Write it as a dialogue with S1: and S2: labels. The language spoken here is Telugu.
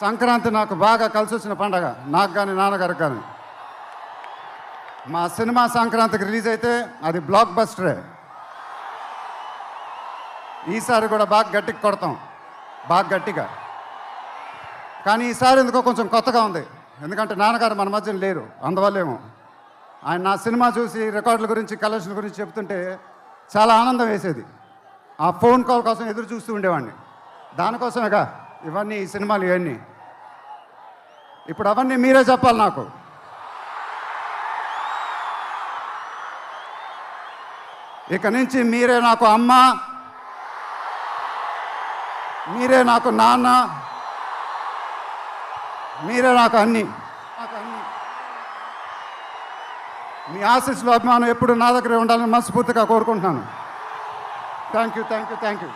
S1: సంక్రాంతి నాకు బాగా కలిసి వచ్చిన పండగ, నాకు కానీ నాన్నగారికి కానీ. మా సినిమా సంక్రాంతికి రిలీజ్ అయితే అది బ్లాక్ బస్టరే. ఈసారి కూడా బాగా గట్టిగా కొడతాం, బాగా గట్టిగా. కానీ ఈసారి ఎందుకో కొంచెం కొత్తగా ఉంది, ఎందుకంటే నాన్నగారు మన మధ్యన లేరు, అందువల్లేమో. ఆయన నా సినిమా చూసి రికార్డుల గురించి, కలెక్షన్ గురించి చెప్తుంటే చాలా ఆనందం వేసేది. ఆ ఫోన్ కాల్ కోసం ఎదురు చూస్తూ ఉండేవాడిని. దానికోసమేగా ఇవన్నీ, ఈ సినిమాలు ఇవన్నీ. ఇప్పుడు అవన్నీ మీరే చెప్పాలి నాకు. ఇక నుంచి మీరే నాకు అమ్మ, మీరే నాకు నాన్న, మీరే నాకు అన్నీ. మీ ఆశీస్సులు, అభిమానం ఎప్పుడు నా దగ్గరే ఉండాలని మనస్ఫూర్తిగా కోరుకుంటున్నాను. Thank you.